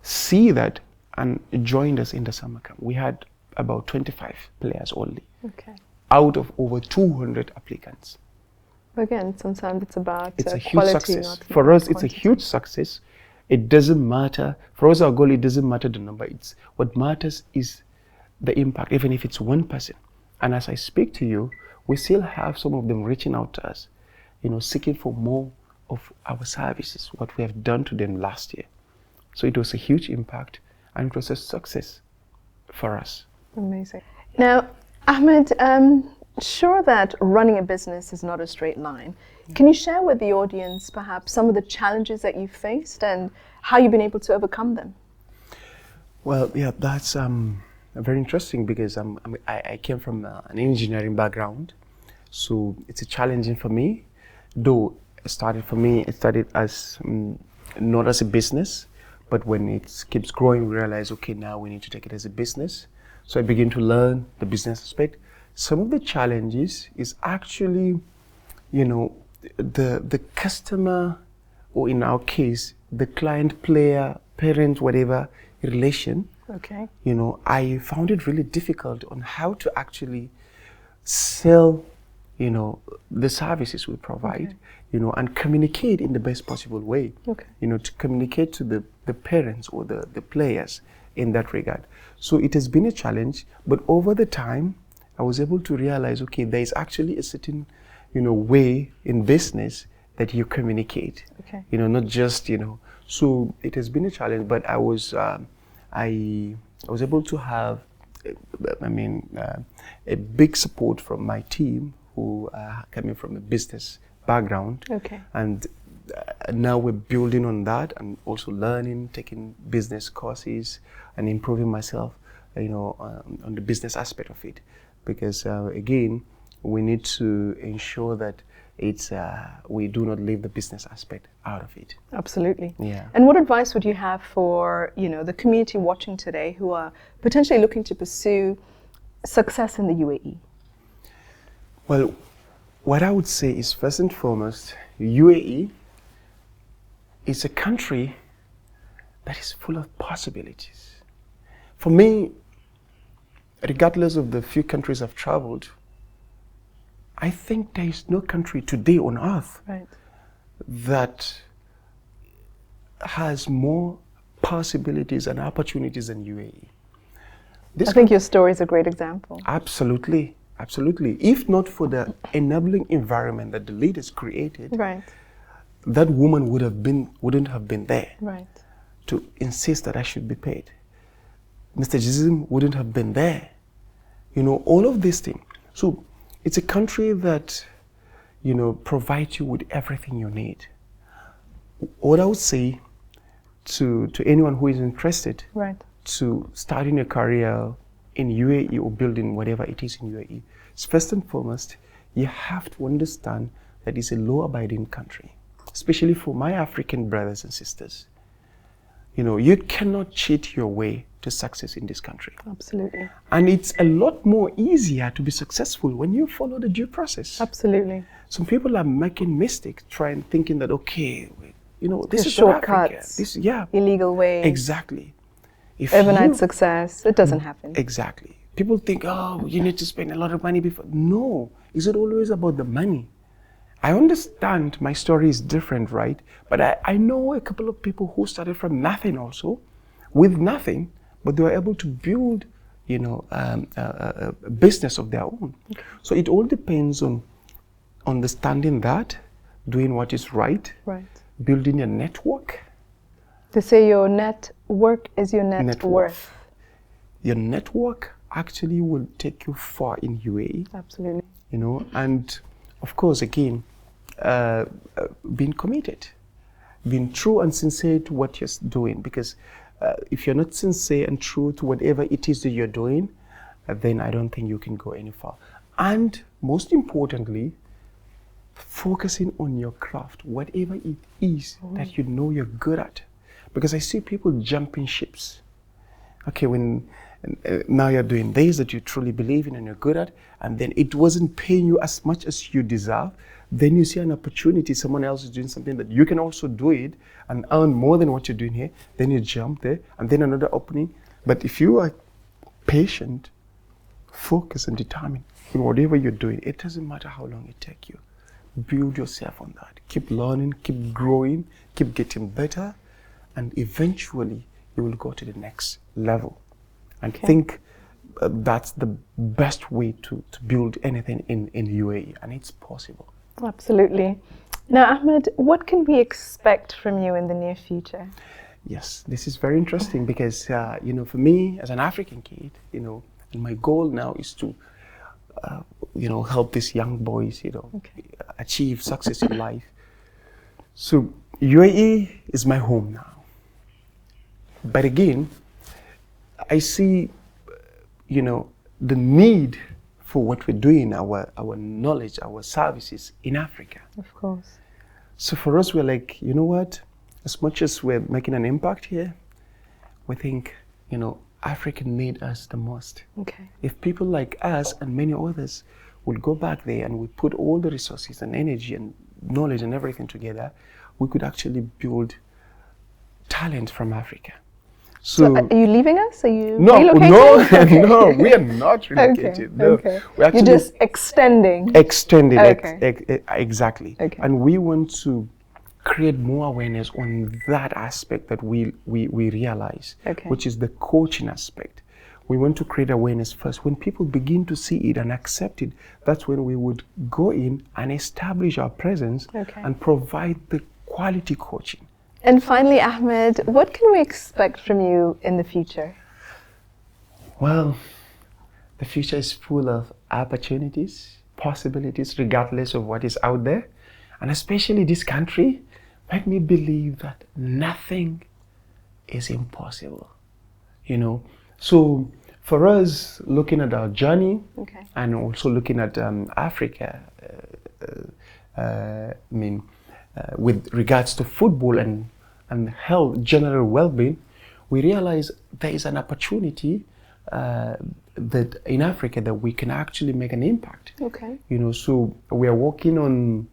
see that and joined us in the summer camp. We had about 25 players only, Okay. out of over 200 applicants. Again, sometimes it's about It's a huge quality, success. not For us, it's a quantity. huge success. It doesn't matter. For us, our goal, it doesn't matter the number. It's what matters is the impact, even if it's one person. And as I speak to you, we still have some of them reaching out to us, seeking for more of our services, what we have done to them last year. So it was a huge impact and it was a success for us. Amazing. Now, Ahmed, sure that running a business is not a straight line. Can you share with the audience perhaps some of the challenges that you've faced and how you've been able to overcome them? Well, yeah, that's very interesting because I came from an engineering background, so it's challenging for me. Though it started as not as a business, but when it keeps growing, we realize, okay, now we need to take it as a business. So I begin to learn the business aspect. Some of the challenges is actually, the customer, or in our case, the client, player, parent, whatever relation. Okay. I found it really difficult on how to actually sell, the services we provide, and communicate in the best possible way. Okay. To communicate to the parents or the players in that regard. So it has been a challenge, but over the time, I was able to realize, okay, there is actually a certain, way in business that you communicate. Okay. Not just, So it has been a challenge, but I was able to have, a big support from my team who are coming from a business background. Okay. And now we're building on that and also learning, taking business courses and improving myself, on the business aspect of it. Because again, we need to ensure that we do not leave the business aspect out of it. Absolutely. Yeah. And what advice would you have for, the community watching today who are potentially looking to pursue success in the UAE? Well, what I would say is, first and foremost, UAE is a country that is full of possibilities. For me, regardless of the few countries I've traveled, I think there is no country today on earth Right. that has more possibilities and opportunities than UAE. I think your story is a great example. Absolutely, absolutely. If not for the enabling environment that the leaders created, Right. that woman wouldn't have been there Right. to insist that I should be paid. Mr. Geidam wouldn't have been there. All of these things. So it's a country that, provides you with everything you need. What I would say to anyone who is interested Right. to starting a career in UAE or building whatever it is in UAE, is first and foremost, you have to understand that it's a law-abiding country, especially for my African brothers and sisters. You cannot cheat your way to success in this country. Absolutely. And it's a lot more easier to be successful when you follow the due process. Absolutely. Some people are making mistakes, thinking that, okay, this The is South Africa. shortcuts, Yeah, illegal ways, exactly. If overnight you- success. It doesn't happen. Exactly. People think, oh, you need to spend a lot of money before. No, is it always about the money? I understand my story is different, right? But I know a couple of people who started from nothing also, with nothing, but they were able to build, a business of their own. Okay. So it all depends on understanding that, doing what is right, building a network. They say your network is your net worth. Your network actually will take you far in UAE. Absolutely. And of course, again, being committed, being true and sincere to what you're doing. Because if you're not sincere and true to whatever it is that you're doing, then I don't think you can go any far. And most importantly, focusing on your craft, whatever it is that you know you're good at. Because I see people jumping ships. Okay, when now you're doing this that you truly believe in and you're good at, and then it wasn't paying you as much as you deserve, then you see an opportunity, someone else is doing something that you can also do it and earn more than what you're doing here, then you jump there, and then another opening. But if you are patient, focused and determined in whatever you're doing, it doesn't matter how long it takes you. Build yourself on that. Keep learning, keep growing, keep getting better, and eventually you will go to the next level. And think that's the best way to build anything in UAE, and it's possible. Absolutely. Now, Ahmed, what can we expect from you in the near future? Yes, this is very interesting because, for me as an African kid, and my goal now is to, help these young boys, achieve success in life. So UAE is my home now. But again, I see, the need for what we're doing, our knowledge, our services in Africa. Of course. So for us, we're like, you know what? As much as we're making an impact here, we think, Africa need us the most. Okay. If people like us and many others would go back there and we put all the resources and energy and knowledge and everything together, we could actually build talent from Africa. So are you leaving us? Are you relocating? No, we are not relocated. No. Okay. We're actually just extending. Extending, exactly. Okay. And we want to create more awareness on that aspect that we realize, which is the coaching aspect. We want to create awareness first. When people begin to see it and accept it, that's when we would go in and establish our presence and provide the quality coaching. And finally, Ahmed, what can we expect from you in the future? Well, the future is full of opportunities, possibilities, regardless of what is out there. And especially this country, make me believe that nothing is impossible. So for us, looking at our journey and also looking at Africa, with regards to football and health, general well-being, we realize there is an opportunity that in Africa that we can actually make an impact. So we are working on,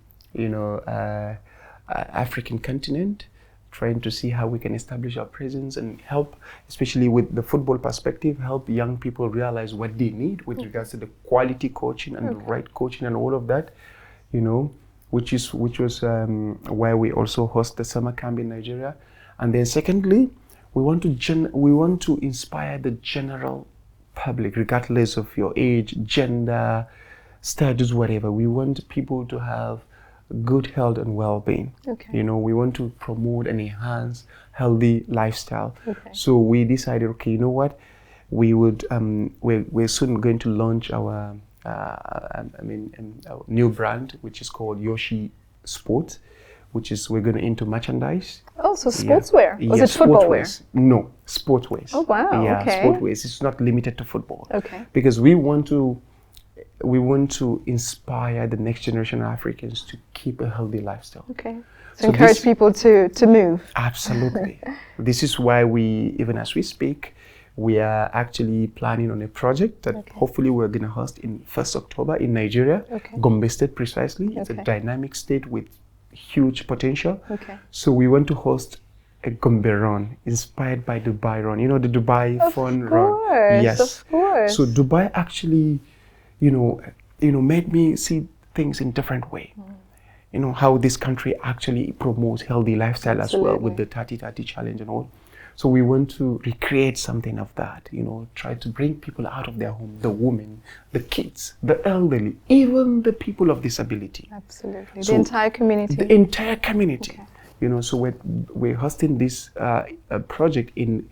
African continent, trying to see how we can establish our presence and help, especially with the football perspective, help young people realize what they need with regards to the quality coaching and the right coaching and all of that, which was why we also host the summer camp in Nigeria. And then secondly, we want to inspire the general public, regardless of your age, gender, status, whatever. We want people to have good health and well-being. We want to promote and enhance healthy lifestyle. So we decided, you know what, we would we're soon going to launch our our new brand, which is called Yoshi Sports, which is we're going into merchandise. Oh, so sportswear. Was it football wear? No, sportswear. Oh wow. Yeah, sportswear. It's not limited to football. Because we want to inspire the next generation of Africans to keep a healthy lifestyle. So encourage people to move. Absolutely. This is why we, even as we speak, we are actually planning on a project that hopefully we're going to host in 1st October in Nigeria, Gombe State precisely. It's a dynamic state with huge potential. So we want to host a Gombe run inspired by Dubai run. The Dubai fun run. Yes, of course. So Dubai actually, made me see things in different way. you know, how this country actually promotes healthy lifestyle as well with Absolutely. the 30-30 challenge and all. So we want to recreate something of that, you know, try to bring people out of their home, the women, the kids, the elderly, even the people of disability. Absolutely. So the entire community. The entire community. Okay. You know, so we're hosting this project in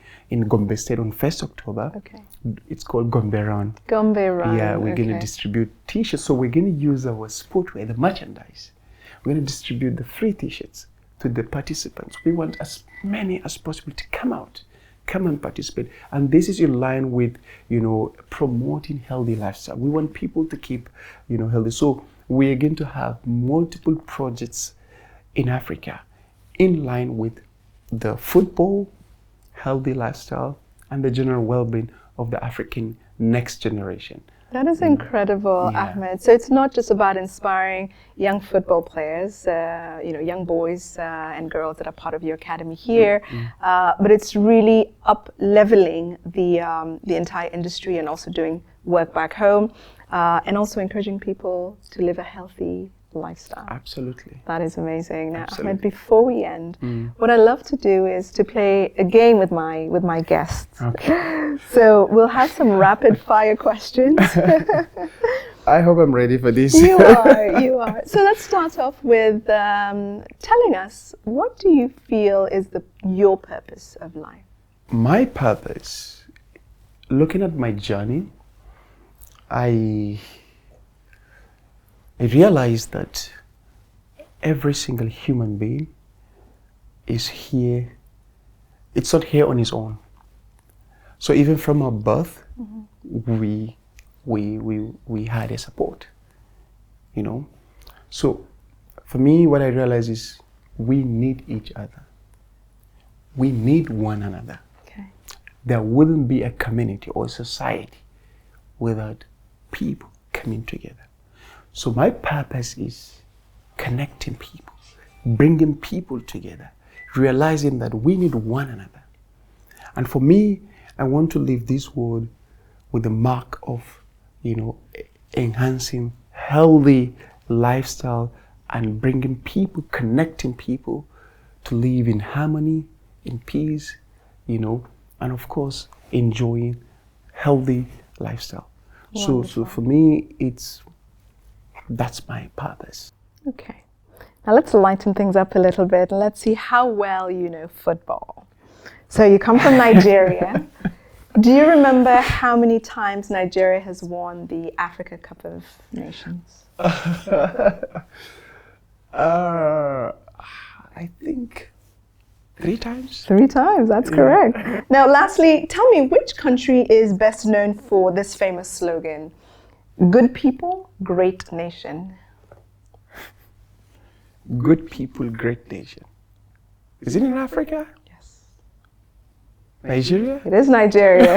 Gombe State on 1st October. Okay. It's called Gombe Run. Gombe Run. Yeah, we're going to okay. distribute t-shirts. So we're going to use our sportwear, the merchandise. We're going to distribute the free t-shirts to the participants. We want as many as possible to come out, come and participate. And this is in line with, you know, promoting healthy lifestyle. We want people to keep, you know, healthy. So we're going to have multiple projects in Africa in line with the football, healthy lifestyle, and the general well-being of the African next generation. That is incredible, Yeah. Ahmed. So it's not just about inspiring young football players, you know, young boys and girls that are part of your academy here, but it's really up-leveling the entire industry and also doing work back home, and also encouraging people to live a healthy lifestyle. Absolutely. That is amazing. Now, Absolutely. Ahmed, before we end, what I love to do is to play a game with my guests. Okay. So we'll have some rapid fire questions. I hope I'm ready for this. You are. So let's start off with telling us, what do you feel is your purpose of life? My purpose, looking at my journey, I realized that every single human being is here. It's not here on his own. So even from our birth, we had a support, you know. So for me, what I realize is we need each other. We need one another. Okay. There wouldn't be a community or a society without people coming together. So my purpose is connecting people, bringing people together, realizing that we need one another. And for me, I want to leave this world with the mark of, you know, enhancing healthy lifestyle and bringing people, connecting people to live in harmony, in peace, you know, and of course, enjoying healthy lifestyle. So for me, that's my purpose. Okay. Now let's lighten things up a little bit and let's see how well you know football. So you come from Nigeria. Do you remember how many times Nigeria has won the Africa Cup of Nations? I think 3 times. 3 times, that's correct. Now lastly, tell me, which country is best known for this famous slogan? Good people, great nation. Good people, great nation. Is it in Africa? Yes. Nigeria? It is Nigeria.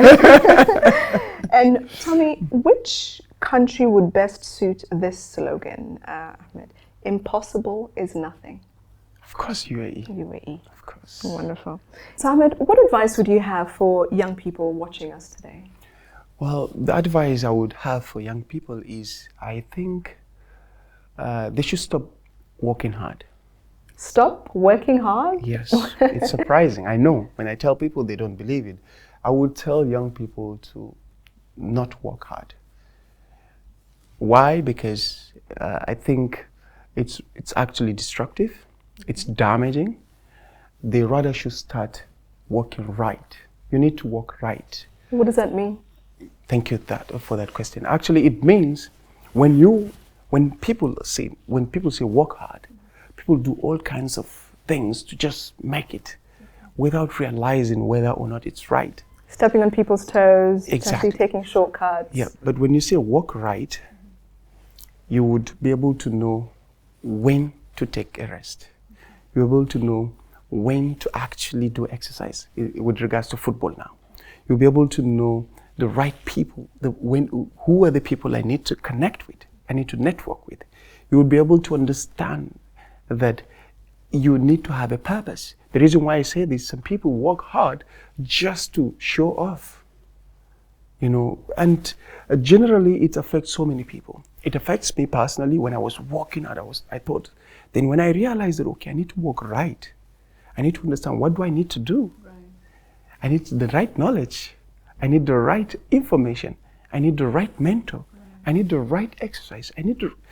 And tell me, which country would best suit this slogan, Ahmed? Impossible is nothing. Of course, UAE. UAE. Of course. Wonderful. So Ahmed, what advice would you have for young people watching us today? Well, the advice I would have for young people is, I think they should stop working hard. Stop working hard? Yes, it's surprising. I know. When I tell people, they don't believe it. I would tell young people to not work hard. Why? Because I think it's actually destructive. It's damaging. They rather should start working right. You need to work right. What does that mean? Thank you for that question. Actually, it means when people say work hard, people do all kinds of things to just make it without realizing whether or not it's right. Stepping on people's toes, Exactly. essentially taking shortcuts. Yeah, but when you say work right, you would be able to know when to take a rest. You're able to know when to actually do exercise with regards to football now. You'll be able to know the right people, who are the people I need to connect with, I need to network with. You will be able to understand that you need to have a purpose. The reason why I say this, some people work hard just to show off, you know, and generally it affects so many people. It affects me personally. When I was working hard, I thought Then when I realized that, okay, I need to walk right, I need to understand what do I need to do. Right. I need the right knowledge. I need the right information. I need the right mentor. Right. I need the right exercise.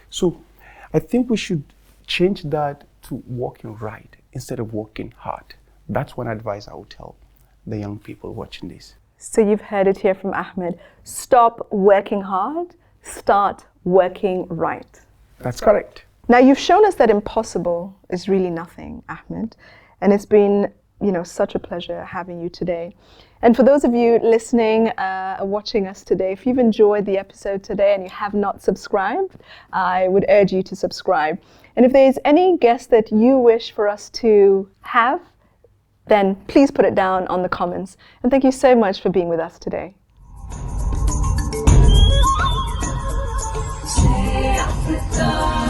So I think we should change that to walking right instead of working hard. That's one advice I would tell the young people watching this. So you've heard it here from Ahmed. Stop working hard, start working right. That's correct. Now you've shown us that impossible is really nothing, Ahmed, and it's been, such a pleasure having you today. And for those of you listening, watching us today, if you've enjoyed the episode today and you have not subscribed, I would urge you to subscribe. And if there's any guest that you wish for us to have, then please put it down on the comments. And thank you so much for being with us today. Say Africa.